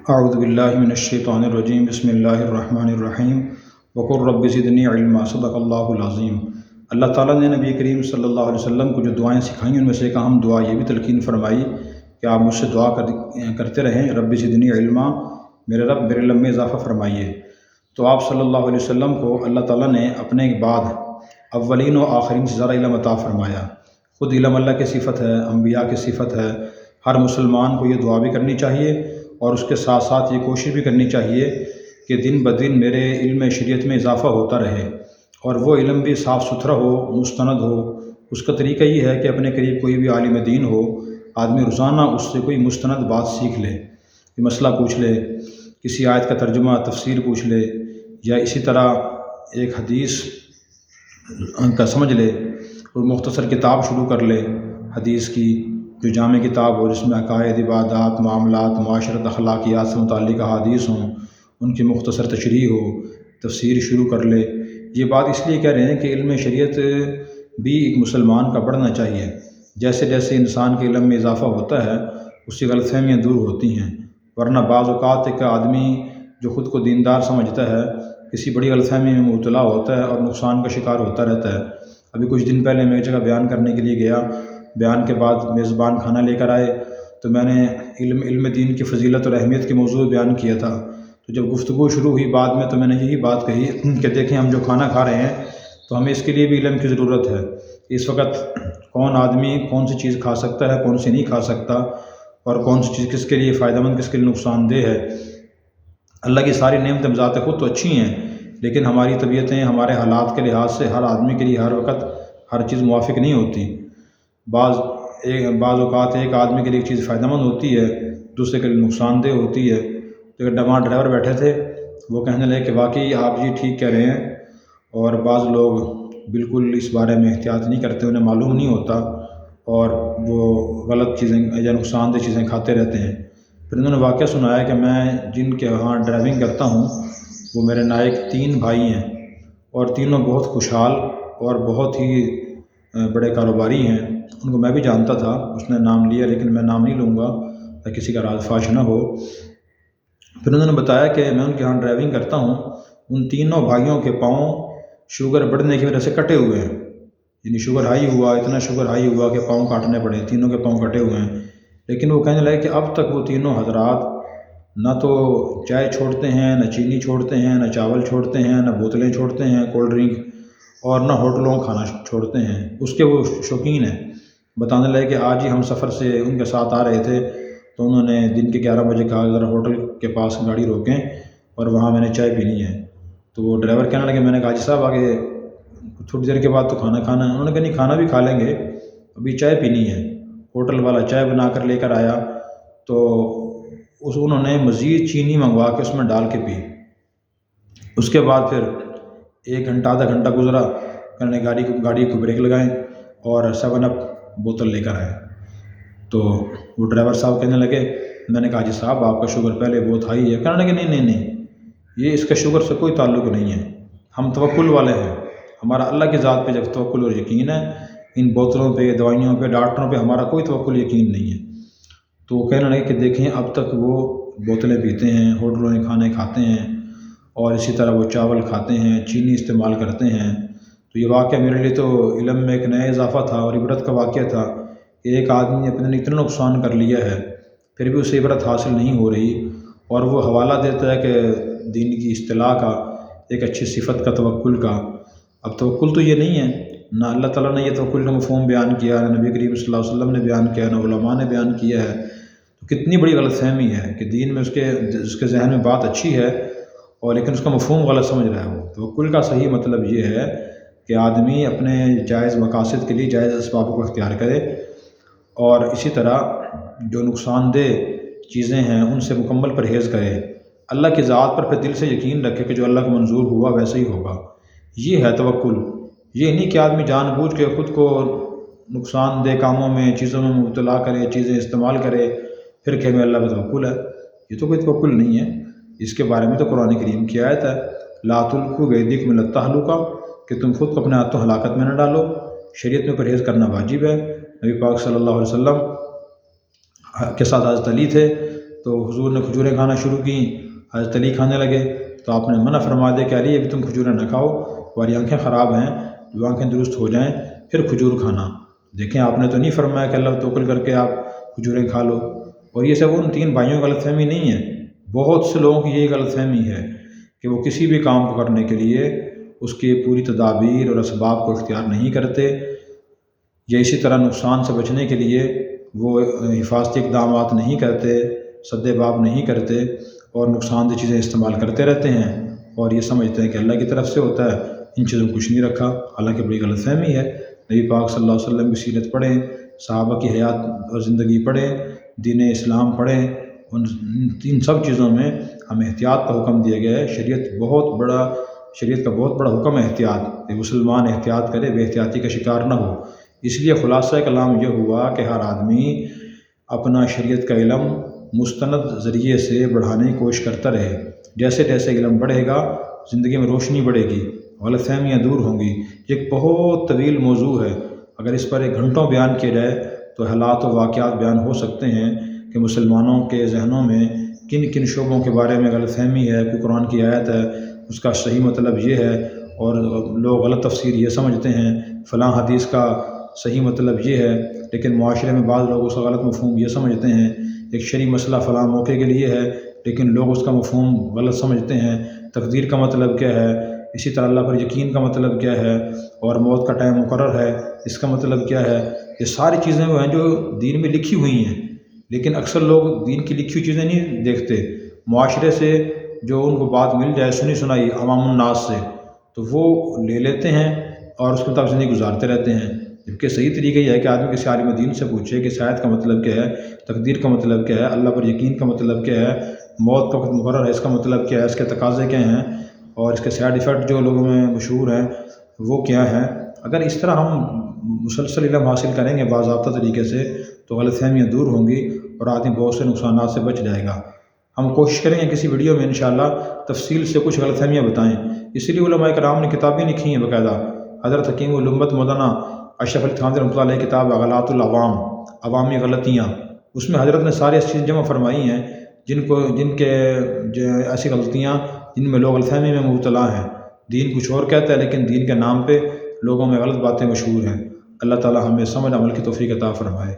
اعوذ باللہ من الشیطان الرجیم، بسم اللہ الرحمن الرحیم، وقل رب زدنی علما، صدق اللہ العظیم۔ اللہ تعالیٰ نے نبی کریم صلی اللہ علیہ وسلم کو جو دعائیں سکھائیں ان میں سے ایک اہم دعا یہ بھی تلقین فرمائی کہ آپ مجھ سے دعا کرتے رہیں، رب زدنی علما، میرے رب میرے علم میں اضافہ فرمائیے۔ تو آپ صلی اللہ علیہ وسلم کو اللہ تعالیٰ نے اپنے بعد اولین و آخرین سے زیادہ علم عطا فرمایا۔ خود علم اللہ کی صفت ہے، انبیاء کی صفت ہے۔ ہر مسلمان کو یہ دعا بھی کرنی چاہیے اور اس کے ساتھ ساتھ یہ کوشش بھی کرنی چاہیے کہ دن بدن میرے علم شریعت میں اضافہ ہوتا رہے، اور وہ علم بھی صاف ستھرا ہو، مستند ہو۔ اس کا طریقہ یہ ہے کہ اپنے قریب کوئی بھی عالم دین ہو، آدمی روزانہ اس سے کوئی مستند بات سیکھ لے، کہ مسئلہ پوچھ لے، کسی آیت کا ترجمہ تفسیر پوچھ لے، یا اسی طرح ایک حدیث کا سمجھ لے، کوئی مختصر کتاب شروع کر لے حدیث کی، جو جامع کتاب ہو جس میں عقائد، عبادات، معاملات، معاشرت، اخلاقیات سے متعلق احادیث ہوں، ان کی مختصر تشریح ہو، تفسیر شروع کر لے۔ یہ بات اس لیے کہہ رہے ہیں کہ علم شریعت بھی ایک مسلمان کا بڑھنا چاہیے۔ جیسے جیسے انسان کے علم میں اضافہ ہوتا ہے اس کی غلط فہمیاں دور ہوتی ہیں، ورنہ بعض اوقات ایک آدمی جو خود کو دیندار سمجھتا ہے کسی بڑی غلط فہمی میں مبتلا ہوتا ہے اور نقصان کا شکار ہوتا رہتا ہے۔ ابھی کچھ دن پہلے میں ایک جگہ بیان کرنے کے لیے گیا، بیان کے بعد میزبان کھانا لے کر آئے تو میں نے علم دین کی فضیلت اور اہمیت کے موضوع بیان کیا تھا۔ تو جب گفتگو شروع ہوئی بعد میں تو میں نے یہی بات کہی کہ دیکھیں، ہم جو کھانا کھا رہے ہیں تو ہمیں اس کے لیے بھی علم کی ضرورت ہے۔ اس وقت کون آدمی کون سی چیز کھا سکتا ہے، کون سی نہیں کھا سکتا، اور کون سی چیز کس کے لیے فائدہ مند، کس کے لیے نقصان دہ ہے۔ اللہ کی ساری نعمتیں بذات خود تو اچھی ہیں، لیکن ہماری طبیعتیں، ہمارے حالات کے لحاظ سے ہر آدمی کے لیے ہر وقت ہر چیز موافق نہیں ہوتی۔ بعض اوقات ایک آدمی کے لیے ایک چیز فائدہ مند ہوتی ہے، دوسرے کے لیے نقصان دہ ہوتی ہے۔ تو ایک ڈرائیور بیٹھے تھے، وہ کہنے لگے کہ واقعی آپ یہ ٹھیک کہہ رہے ہیں، اور بعض لوگ بالکل اس بارے میں احتیاط نہیں کرتے، انہیں معلوم نہیں ہوتا اور وہ غلط چیزیں یا نقصان دہ چیزیں کھاتے رہتے ہیں۔ پھر انہوں نے واقعہ سنایا کہ میں جن کے ہاں ڈرائیونگ کرتا ہوں وہ میرے نائک 3 بھائی ہیں، اور تینوں بہت خوشحال اور بہت ہی بڑے کاروباری ہیں۔ ان کو میں بھی جانتا تھا، اس نے نام لیا لیکن میں نام نہیں لوں گا تاکہ کسی کا راز فاش نہ ہو۔ پھر انہوں نے بتایا کہ میں ان کے ہاں ڈرائیونگ کرتا ہوں، ان تینوں بھائیوں کے پاؤں شوگر بڑھنے کی وجہ سے کٹے ہوئے ہیں، یعنی شوگر ہائی ہوا، اتنا شوگر ہائی ہوا کہ پاؤں کاٹنے پڑے، تینوں کے پاؤں کٹے ہوئے ہیں۔ لیکن وہ کہنے لگے کہ اب تک وہ تینوں حضرات نہ تو چائے چھوڑتے ہیں، نہ چینی چھوڑتے ہیں، نہ چاول چھوڑتے ہیں، نہ بوتلیں چھوڑتے ہیں کولڈ ڈرنک، اور نہ ہوٹلوں کا کھانا چھوڑتے ہیں، اس کے وہ شوقین ہیں۔ بتانے لگے کہ آج ہی ہم سفر سے ان کے ساتھ آ رہے تھے تو انہوں نے دن کے 11 بجے کہا ذرا ہوٹل کے پاس گاڑی روکیں اور وہاں میں نے چائے پینی ہے۔ تو وہ ڈرائیور کہنے لگے، میں نے کہا جی صاحب آگے تھوڑی دیر کے بعد تو کھانا کھانا ہے۔ انہوں نے کہا نہیں، کھانا بھی کھا لیں گے، ابھی چائے پینی ہے۔ ہوٹل والا چائے بنا کر لے کر آیا تو انہوں نے مزید چینی منگوا کے اس میں ڈال کے پی۔ اس کے بعد پھر 1 گھنٹہ آدھا گھنٹہ گزرا، کہنے گاڑی کو بریک لگائیں اور 7 اپ بوتل لے کر آئے۔ تو وہ ڈرائیور صاحب کہنے لگے، میں نے کہا جی صاحب آپ کا شوگر پہلے بہت ہائی ہے۔ کہنے لگے نہیں، یہ اس کا شوگر سے کوئی تعلق نہیں ہے، ہم توکل والے ہیں، ہمارا اللہ کی ذات پہ جب توکل اور یقین ہے، ان بوتلوں پہ، دوائیوں پہ، ڈاکٹروں پہ ہمارا کوئی توکل یقین نہیں ہے۔ تو وہ کہنے لگے کہ دیکھیں اب تک وہ بوتلیں پیتے ہیں، ہوٹلوں میں کھانے کھاتے ہیں، اور اسی طرح وہ چاول کھاتے ہیں، چینی استعمال کرتے ہیں۔ تو یہ واقعہ میرے لیے تو علم میں ایک نیا اضافہ تھا اور عبرت کا واقعہ تھا کہ ایک آدمی نے اپنے اتنا نقصان کر لیا ہے پھر بھی اسے عبرت حاصل نہیں ہو رہی، اور وہ حوالہ دیتا ہے کہ دین کی اصطلاح کا، ایک اچھی صفت کا، توکل کا۔ اب توکل تو یہ نہیں ہے، نہ اللہ تعالیٰ نے یہ توکل کا مفہوم بیان کیا، نہ نبی کریم صلی اللہ علیہ وسلم نے بیان کیا، نہ علماء نے بیان کیا ہے۔ تو کتنی بڑی غلط فہمی ہے کہ دین میں اس کے ذہن میں بات اچھی ہے اور لیکن اس کا مفہوم غلط سمجھ رہا ہے۔ وہ توکل کا صحیح مطلب یہ ہے کہ آدمی اپنے جائز مقاصد کے لیے جائز اسباب کو اختیار کرے، اور اسی طرح جو نقصان دہ چیزیں ہیں ان سے مکمل پرہیز کرے، اللہ کی ذات پر پھر دل سے یقین رکھے کہ جو اللہ کو منظور ہوا ویسے ہی ہوگا۔ یہ ہے توکل۔ یہ نہیں کہ آدمی جان بوجھ کے خود کو نقصان دہ کاموں میں، چیزوں میں مبتلا کرے، چیزیں استعمال کرے، پھر کہ ہمیں اللہ پہ توکل ہے۔ یہ تو کوئی توکل نہیں ہے۔ اس کے بارے میں تو قرآن کریم کی آیت ہے، لا تلقوا بایدیکم الی التہلکہ، کہ تم خود کو اپنے ہاتھوں ہلاکت میں نہ ڈالو۔ شریعت میں پرہیز کرنا واجب ہے۔ نبی پاک صلی اللہ علیہ وسلم کے ساتھ حضرت علی تھے، تو حضور نے کھجوریں کھانا شروع کیں، حضرت علی کھانے لگے تو آپ نے منع فرما دیا کہ علی ابھی تم کھجوریں نہ کھاؤ، تمہاری آنکھیں خراب ہیں، جو آنکھیں درست ہو جائیں پھر کھجور کھانا۔ دیکھیں آپ نے تو نہیں فرمایا کہ اللہ توکل کر کے آپ کھجوریں کھا لو۔ اور یہ سب ان تین بھائیوں کی غلط فہمی نہیں ہے، بہت سے لوگوں کی یہی غلط فہمی ہے کہ وہ کسی بھی کام کو کرنے کے لیے اس کی پوری تدابیر اور اسباب کو اختیار نہیں کرتے، یا اسی طرح نقصان سے بچنے کے لیے وہ حفاظتی اقدامات نہیں کرتے، سد باب نہیں کرتے اور نقصان دہ چیزیں استعمال کرتے رہتے ہیں، اور یہ سمجھتے ہیں کہ اللہ کی طرف سے ہوتا ہے، ان چیزوں کو کچھ نہیں رکھا، حالانکہ بڑی غلط فہمی ہے۔ نبی پاک صلی اللہ علیہ وسلم کی سیرت پڑھیں، صحابہ کی حیات اور زندگی پڑھیں، دین اسلام پڑھیں، ان سب چیزوں میں ہمیں احتیاط کا حکم دیا گیا ہے۔ شریعت کا بہت بڑا حکم ہے احتیاط، کہ مسلمان احتیاط کرے، بے احتیاطی کا شکار نہ ہو۔ اس لیے خلاصہ کلام یہ ہوا کہ ہر آدمی اپنا شریعت کا علم مستند ذریعے سے بڑھانے کی کوشش کرتا رہے۔ جیسے جیسے علم بڑھے گا زندگی میں روشنی بڑھے گی، غلط فہمیاں دور ہوں گی۔ یہ ایک بہت طویل موضوع ہے، اگر اس پر ایک گھنٹوں بیان کیا جائے تو حالات و واقعات بیان ہو سکتے ہیں کہ مسلمانوں کے ذہنوں میں کن کن شعبوں کے بارے میں غلط فہمی ہے، کوئی قرآن کی آیت ہے اس کا صحیح مطلب یہ ہے اور لوگ غلط تفسیر یہ سمجھتے ہیں، فلاں حدیث کا صحیح مطلب یہ ہے، لیکن معاشرے میں بعض لوگ اس کا غلط مفہوم یہ سمجھتے ہیں، ایک شرعی مسئلہ فلاں موقع کے لیے ہے لیکن لوگ اس کا مفہوم غلط سمجھتے ہیں، تقدیر کا مطلب کیا ہے، اسی طرح اللہ پر یقین کا مطلب کیا ہے، اور موت کا ٹائم مقرر ہے اس کا مطلب کیا ہے۔ یہ ساری چیزیں وہ ہیں جو دین میں لکھی ہوئی ہیں، لیکن اکثر لوگ دین کی لکھی ہوئی چیزیں نہیں دیکھتے، معاشرے سے جو ان کو بات مل جائے سنی سنائی عوام الناس سے تو وہ لے لیتے ہیں اور اس کے مطابق زندگی گزارتے رہتے ہیں، جبکہ صحیح طریقہ یہ ہے کہ آدمی کسی عالم دین سے پوچھے کہ آیت کا مطلب کیا ہے، تقدیر کا مطلب کیا ہے، اللہ پر یقین کا مطلب کیا ہے، موت کا وقت مقرر ہے اس کا مطلب کیا ہے، اس کے تقاضے کیا ہیں اور اس کے سائیڈ ایفیکٹ جو لوگوں میں مشہور ہیں وہ کیا ہیں۔ اگر اس طرح ہم مسلسل علم حاصل کریں گے باضابطہ طریقے سے تو غلط فہمیاں دور ہوں گی اور آدمی بہت سے نقصانات سے بچ جائے گا۔ ہم کوشش کریں گے کسی ویڈیو میں انشاءاللہ تفصیل سے کچھ غلط فہمیاں بتائیں، اسی لیے علماء کرام نے کتابیں لکھی ہیں باقاعدہ۔ حضرت حکیم الامت مولانا اشرف علی تھانوی رحمۃ اللہ علیہ کتاب اغلاط العوام، عوامی غلطیاں، اس میں حضرت نے ساری ایسی چیزیں جمع فرمائی ہیں جن کے ایسی غلطیاں جن میں لوگ غلط فہمی میں مبتلا ہیں، دین کچھ اور کہتا ہے لیکن دین کے نام پہ لوگوں میں غلط باتیں مشہور ہیں۔ اللہ تعالی ہمیں سمجھ عمل کی توفیق عطا فرمائے۔